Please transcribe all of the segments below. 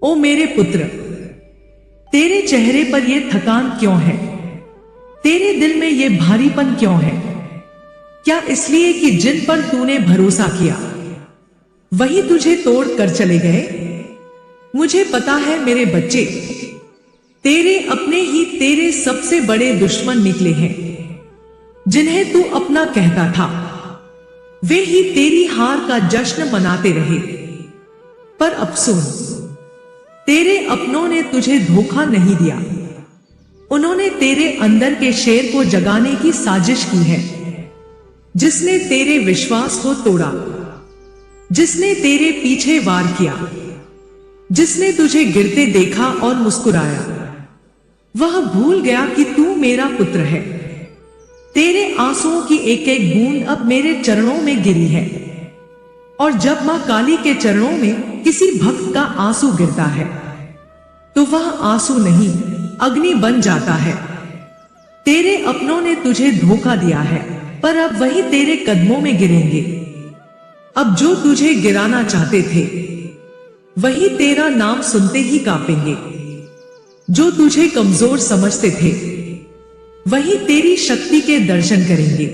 ओ मेरे पुत्र, तेरे चेहरे पर यह थकान क्यों है? तेरे दिल में यह भारीपन क्यों है? क्या इसलिए कि जिन पर तूने भरोसा किया वही तुझे तोड़ कर चले गए? मुझे पता है मेरे बच्चे, तेरे अपने ही तेरे सबसे बड़े दुश्मन निकले हैं। जिन्हें तू अपना कहता था वे ही तेरी हार का जश्न मनाते रहे। पर अफसोस, तेरे अपनों ने तुझे धोखा नहीं दिया। उन्होंने तेरे अंदर के शेर को जगाने की साजिश की है, जिसने तेरे विश्वास को तोड़ा, जिसने तेरे पीछे वार किया, जिसने तुझे गिरते देखा और मुस्कुराया। वह भूल गया कि तू मेरा पुत्र है। तेरे आंसुओं की एक एक बूंद अब मेरे चरणों में गिरी है। और जब मां काली के चरणों में किसी भक्त का आंसू गिरता है तो वह आंसू नहीं, अग्नि बन जाता है। तेरे अपनों ने तुझे धोखा दिया है, पर अब वही तेरे कदमों में गिरेंगे। अब जो तुझे गिराना चाहते थे वही तेरा नाम सुनते ही कांपेंगे। जो तुझे कमजोर समझते थे वही तेरी शक्ति के दर्शन करेंगे।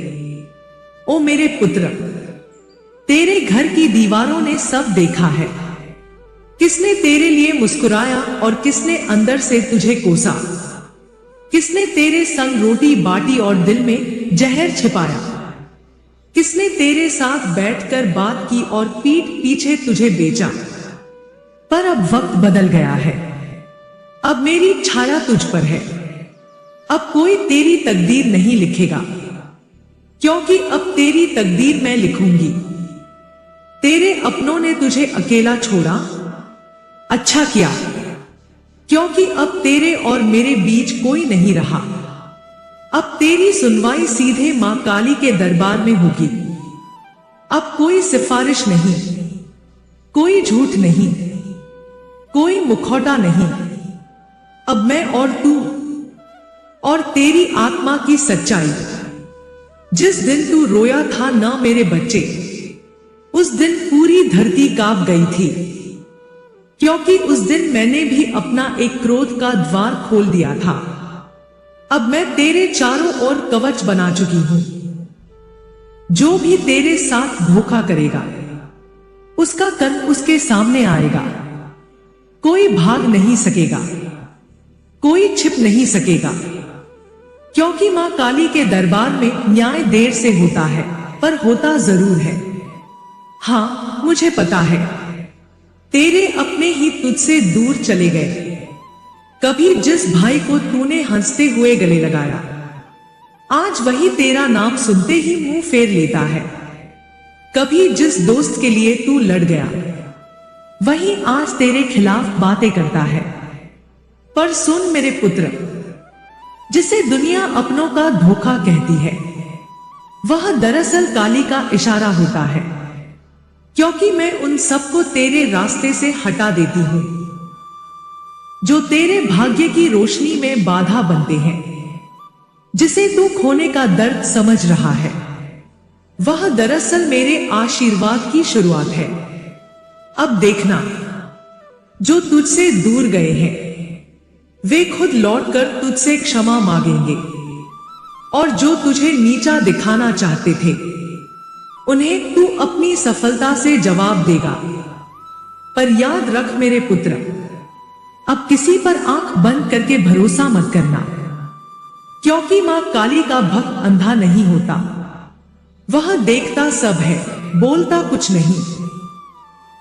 ओ मेरे पुत्र, तेरे घर की दीवारों ने सब देखा है। किसने तेरे लिए मुस्कुराया और किसने अंदर से तुझे कोसा। किसने तेरे संग रोटी बांटी और दिल में जहर छिपाया। किसने तेरे साथ बैठकर बात की और पीठ पीछे तुझे बेचा। पर अब वक्त बदल गया है। अब मेरी छाया तुझ पर है। अब कोई तेरी तकदीर नहीं लिखेगा, क्योंकि अब तेरी तकदीर मैं लिखूंगी। तेरे अपनों ने तुझे अकेला छोड़ा, अच्छा किया, क्योंकि अब तेरे और मेरे बीच कोई नहीं रहा। अब तेरी सुनवाई सीधे मां काली के दरबार में होगी। अब कोई सिफारिश नहीं, कोई झूठ नहीं, कोई मुखौटा नहीं। अब मैं और तू और तेरी आत्मा की सच्चाई। जिस दिन तू रोया था ना मेरे बच्चे, उस दिन पूरी धरती कांप गई थी, क्योंकि उस दिन मैंने भी अपना एक क्रोध का द्वार खोल दिया था। अब मैं तेरे चारों ओर कवच बना चुकी हूं। जो भी तेरे साथ धोखा करेगा उसका कंठ उसके सामने आएगा। कोई भाग नहीं सकेगा, कोई छिप नहीं सकेगा, क्योंकि मां काली के दरबार में न्याय देर से होता है, पर होता जरूर है। हां, मुझे पता है, तेरे अपने ही तुझसे दूर चले गए। कभी जिस भाई को तूने हंसते हुए गले लगाया, आज वही तेरा नाम सुनते ही मुंह फेर लेता है। कभी जिस दोस्त के लिए तू लड़ गया, वही आज तेरे खिलाफ बातें करता है। पर सुन मेरे पुत्र, जिसे दुनिया अपनों का धोखा कहती है, वह दरअसल काली का इशारा होता है, क्योंकि मैं उन सबको तेरे रास्ते से हटा देती हूं जो तेरे भाग्य की रोशनी में बाधा बनते हैं। जिसे तू खोने का दर्द समझ रहा है, वह दरअसल मेरे आशीर्वाद की शुरुआत है। अब देखना, जो तुझसे दूर गए हैं वे खुद लौटकर तुझसे क्षमा मांगेंगे, और जो तुझे नीचा दिखाना चाहते थे उन्हें तू अपनी सफलता से जवाब देगा। पर याद रख मेरे पुत्र, अब किसी पर आंख बंद करके भरोसा मत करना, क्योंकि मां काली का भक्त अंधा नहीं होता। वह देखता सब है, बोलता कुछ नहीं,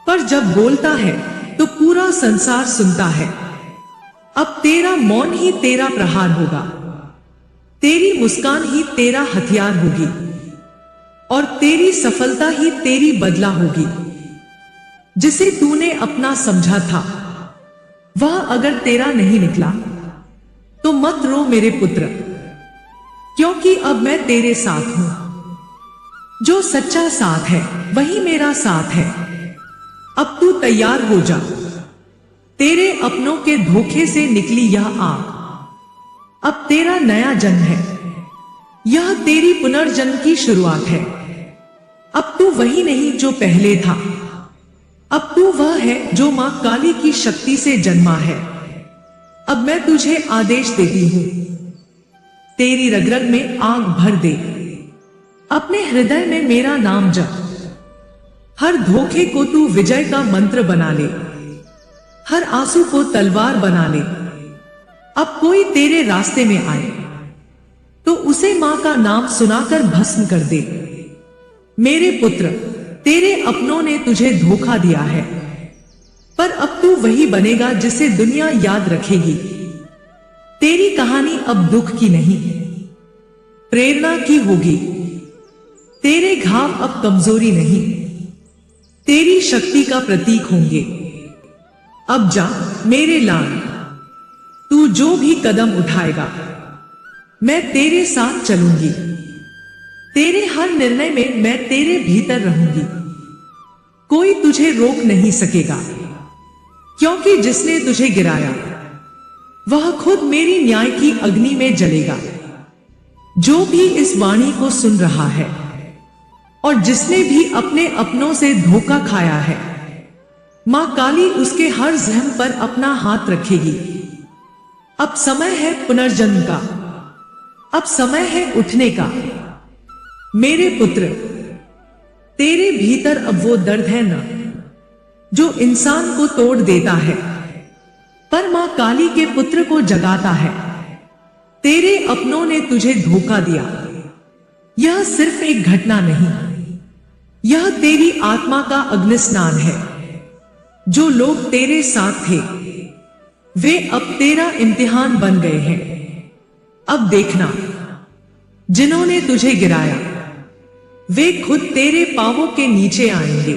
पर जब बोलता है तो पूरा संसार सुनता है। अब तेरा मौन ही तेरा प्रहार होगा, तेरी मुस्कान ही तेरा हथियार होगी, और तेरी सफलता ही तेरी बदला होगी। जिसे तूने अपना समझा था वह अगर तेरा नहीं निकला तो मत रो मेरे पुत्र, क्योंकि अब मैं तेरे साथ हूं। जो सच्चा साथ है वही मेरा साथ है। अब तू तैयार हो जा। तेरे अपनों के धोखे से निकली यह आग, अब तेरा नया जन्म है। यह तेरी पुनर्जन्म की शुरुआत है। अब तू वही नहीं जो पहले था, अब तू वह है जो मां काली की शक्ति से जन्मा है। अब मैं तुझे आदेश देती हूं, तेरी रग-रग में आग भर दे, अपने हृदय में मेरा नाम जप। हर धोखे को तू विजय का मंत्र बना ले, हर आंसू को तलवार बना ले। अब कोई तेरे रास्ते में आए तो उसे मां का नाम सुनाकर भस्म कर दे। मेरे पुत्र, तेरे अपनों ने तुझे धोखा दिया है, पर अब तू वही बनेगा जिसे दुनिया याद रखेगी। तेरी कहानी अब दुख की नहीं, प्रेरणा की होगी। तेरे घाव अब कमजोरी नहीं, तेरी शक्ति का प्रतीक होंगे। अब जा मेरे लाल, तू जो भी कदम उठाएगा मैं तेरे साथ चलूंगी। तेरे हर निर्णय में मैं तेरे भीतर रहूंगी। कोई तुझे रोक नहीं सकेगा, क्योंकि जिसने तुझे गिराया वह खुद मेरी न्याय की अग्नि में जलेगा। जो भी इस वाणी को सुन रहा है और जिसने भी अपने अपनों से धोखा खाया है, मां काली उसके हर जहम पर अपना हाथ रखेगी। अब समय है पुनर्जन्म का, अब समय है उठने का। मेरे पुत्र, तेरे भीतर अब वो दर्द है ना जो इंसान को तोड़ देता है, पर मां काली के पुत्र को जगाता है। तेरे अपनों ने तुझे धोखा दिया, यह सिर्फ एक घटना नहीं, यह तेरी आत्मा का अग्निस्नान है। जो लोग तेरे साथ थे वे अब तेरा इम्तिहान बन गए हैं। अब देखना, जिन्होंने तुझे गिराया वे खुद तेरे पांवों के नीचे आएंगे।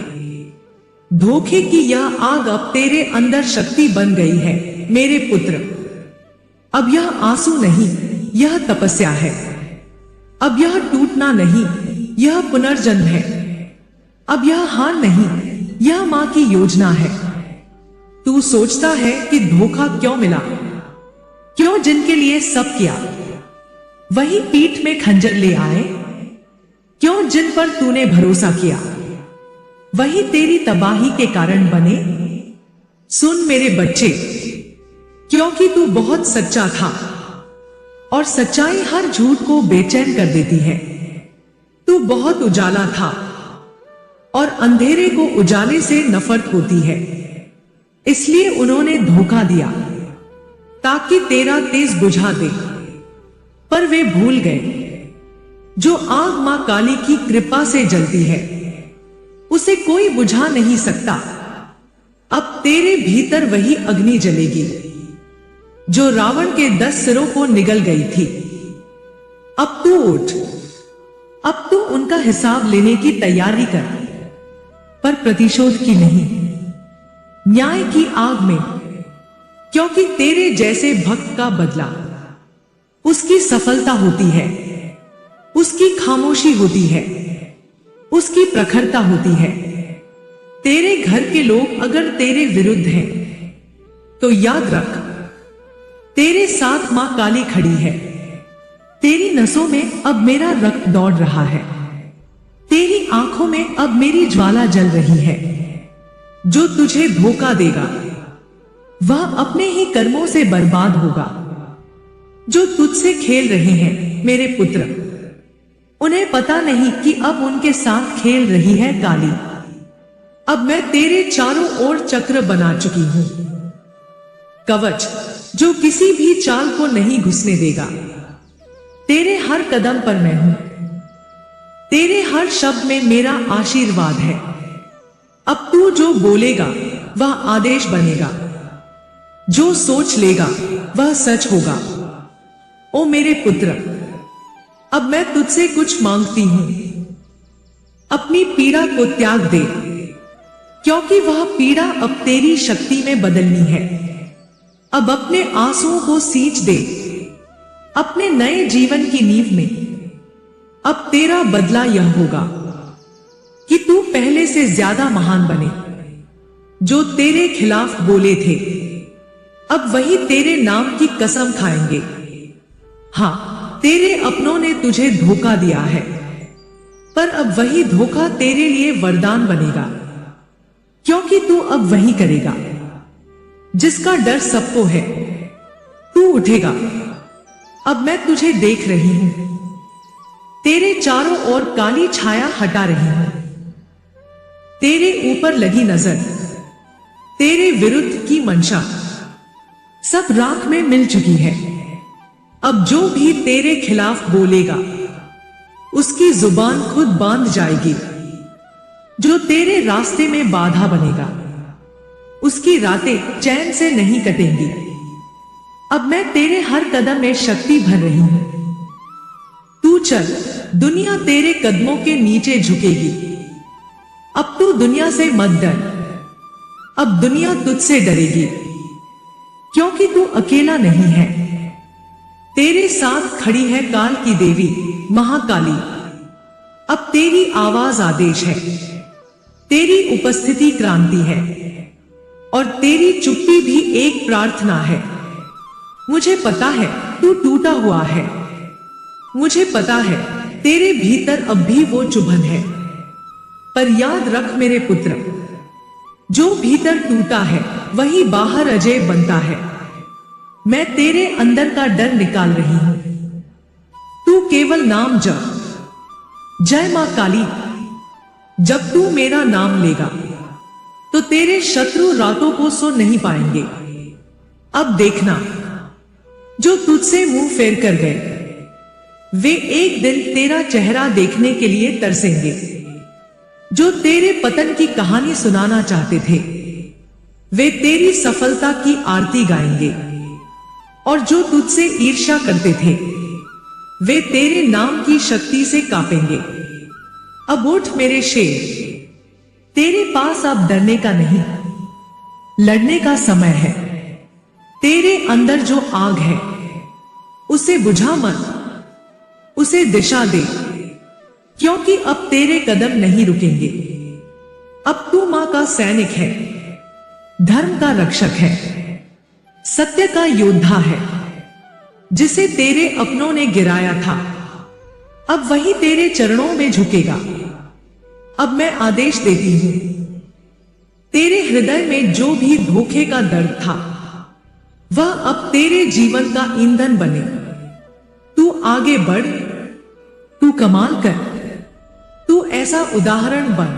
धोखे की यह आग अब तेरे अंदर शक्ति बन गई है। मेरे पुत्र, अब यह आंसू नहीं, यह तपस्या है। अब यह टूटना नहीं, यह पुनर्जन्म है। अब यह हार नहीं, यह मां की योजना है। तू सोचता है कि धोखा क्यों मिला, क्यों जिनके लिए सब किया वही पीठ में खंजर ले आए, क्यों जिन पर तूने भरोसा किया वही तेरी तबाही के कारण बने। सुन मेरे बच्चे, क्योंकि तू बहुत सच्चा था और सच्चाई हर झूठ को बेचैन कर देती है। तू बहुत उजाला था और अंधेरे को उजाले से नफरत होती है, इसलिए उन्होंने धोखा दिया ताकि तेरा तेज बुझा दे। पर वे भूल गए, जो आग मां काली की कृपा से जलती है उसे कोई बुझा नहीं सकता। अब तेरे भीतर वही अग्नि जलेगी जो रावण के 10 सिरों को निगल गई थी। अब तू उठ, अब तू उनका हिसाब लेने की तैयारी कर, पर प्रतिशोध की नहीं, न्याय की आग में। क्योंकि तेरे जैसे भक्त का बदला उसकी सफलता होती है, उसकी खामोशी होती है, उसकी प्रखरता होती है। तेरे घर के लोग अगर तेरे विरुद्ध हैं तो याद रख, तेरे साथ मां काली खड़ी है। तेरी नसों में अब मेरा रक्त दौड़ रहा है, तेरी आंखों में अब मेरी ज्वाला जल रही है। जो तुझे धोखा देगा वह अपने ही कर्मों से बर्बाद होगा। जो तुझसे खेल रहे हैं मेरे पुत्र, उन्हें पता नहीं कि अब उनके साथ खेल रही है काली। अब मैं तेरे चारों ओर चक्र बना चुकी हूं, कवच जो किसी भी चाल को नहीं घुसने देगा। तेरे हर कदम पर मैं हूं, तेरे हर शब्द में मेरा आशीर्वाद है। अब तू जो बोलेगा वह आदेश बनेगा, जो सोच लेगा वह सच होगा। ओ मेरे पुत्र, अब मैं तुझसे कुछ मांगती हूं, अपनी पीड़ा को त्याग दे, क्योंकि वह पीड़ा अब तेरी शक्ति में बदलनी है। अब अपने आंसुओं को सींच दे अपने नए जीवन की नींव में। अब तेरा बदला यह होगा कि तू पहले से ज्यादा महान बने। जो तेरे खिलाफ बोले थे अब वही तेरे नाम की कसम खाएंगे। हाँ, तेरे अपनों ने तुझे धोखा दिया है, पर अब वही धोखा तेरे लिए वरदान बनेगा, क्योंकि तू अब वही करेगा जिसका डर सबको है। तू उठेगा, अब मैं तुझे देख रही हूं, तेरे चारों ओर काली छाया हटा रही हूं। तेरे ऊपर लगी नजर, तेरे विरुद्ध की मंशा सब राख में मिल चुकी है। अब जो भी तेरे खिलाफ बोलेगा उसकी जुबान खुद बांध जाएगी। जो तेरे रास्ते में बाधा बनेगा उसकी रातें चैन से नहीं कटेंगी। अब मैं तेरे हर कदम में शक्ति भर रही हूं। तू चल, दुनिया तेरे कदमों के नीचे झुकेगी। अब तू दुनिया से मत डर, अब दुनिया तुझसे डरेगी, क्योंकि तू अकेला नहीं है। तेरे साथ खड़ी है काल की देवी महाकाली। अब तेरी आवाज आदेश है, तेरी उपस्थिति क्रांति है, और तेरी चुप्पी भी एक प्रार्थना है। मुझे पता है तू टूटा हुआ है, मुझे पता है तेरे भीतर अब भी वो चुभन है, पर याद रख मेरे पुत्र, जो भीतर टूटा है वही बाहर अजय बनता है। मैं तेरे अंदर का डर निकाल रही हूं। तू केवल नाम जप, जय मां काली। जब तू मेरा नाम लेगा तो तेरे शत्रु रातों को सो नहीं पाएंगे। अब देखना, जो तुझसे मुंह फेर कर गए वे एक दिन तेरा चेहरा देखने के लिए तरसेंगे। जो तेरे पतन की कहानी सुनाना चाहते थे वे तेरी सफलता की आरती गाएंगे, और जो तुझसे ईर्ष्या करते थे वे तेरे नाम की शक्ति से कांपेंगे। अब उठ मेरे शेर, तेरे पास अब डरने का नहीं, लड़ने का समय है। तेरे अंदर जो आग है उसे बुझा मत, उसे दिशा दे, क्योंकि अब तेरे कदम नहीं रुकेंगे। अब तू मां का सैनिक है, धर्म का रक्षक है, सत्य का योद्धा है। जिसे तेरे अपनों ने गिराया था अब वही तेरे चरणों में झुकेगा। अब मैं आदेश देती हूं, तेरे हृदय में जो भी धोखे का दर्द था वह अब तेरे जीवन का ईंधन बने। तू आगे बढ़, तू कमाल कर, तू ऐसा उदाहरण बन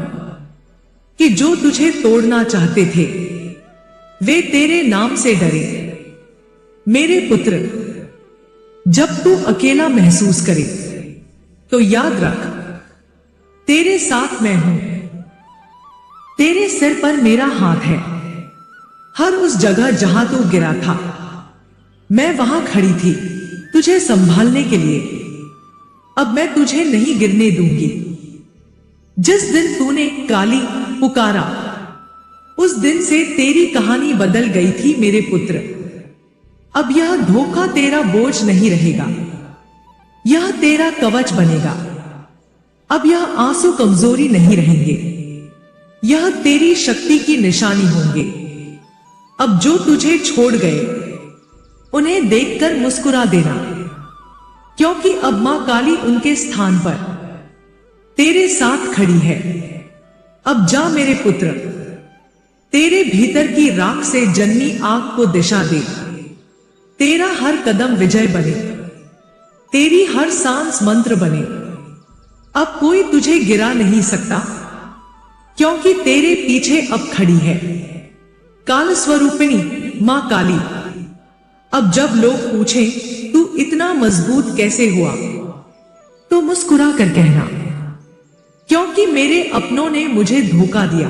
कि जो तुझे तोड़ना चाहते थे वे तेरे नाम से डरे। मेरे पुत्र, जब तू अकेला महसूस करे तो याद रख, तेरे साथ मैं हूं। तेरे सिर पर मेरा हाथ है। हर उस जगह जहां तू गिरा था मैं वहां खड़ी थी तुझे संभालने के लिए। अब मैं तुझे नहीं गिरने दूंगी। जिस दिन तूने काली पुकारा उस दिन से तेरी कहानी बदल गई थी मेरे पुत्र। अब यह धोखा तेरा बोझ नहीं रहेगा, यह तेरा कवच बनेगा। अब यह आंसू कमजोरी नहीं रहेंगे, यह तेरी शक्ति की निशानी होंगे। अब जो तुझे छोड़ गए उन्हें देखकर मुस्कुरा देना, क्योंकि अब मां काली उनके स्थान पर तेरे साथ खड़ी है। अब जा मेरे पुत्र, तेरे भीतर की राख से जन्मी आग को दिशा दे। तेरा हर कदम विजय बने, तेरी हर सांस मंत्र बने। अब कोई तुझे गिरा नहीं सकता, क्योंकि तेरे पीछे अब खड़ी है काल स्वरूपिणी मां काली। अब जब लोग पूछें तू इतना मजबूत कैसे हुआ तो मुस्कुरा कर कहना, क्योंकि मेरे अपनों ने मुझे धोखा दिया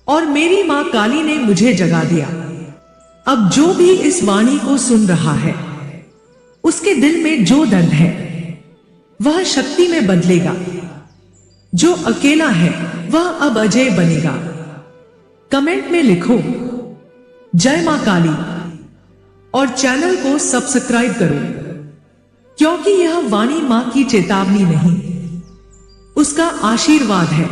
और मेरी मां काली ने मुझे जगा दिया। अब जो भी इस वाणी को सुन रहा है उसके दिल में जो दर्द है वह शक्ति में बदलेगा। जो अकेला है वह अब अजय बनेगा। कमेंट में लिखो जय मां काली और चैनल को सब्सक्राइब करो, क्योंकि यह वाणी मां की चेतावनी नहीं, उसका आशीर्वाद है।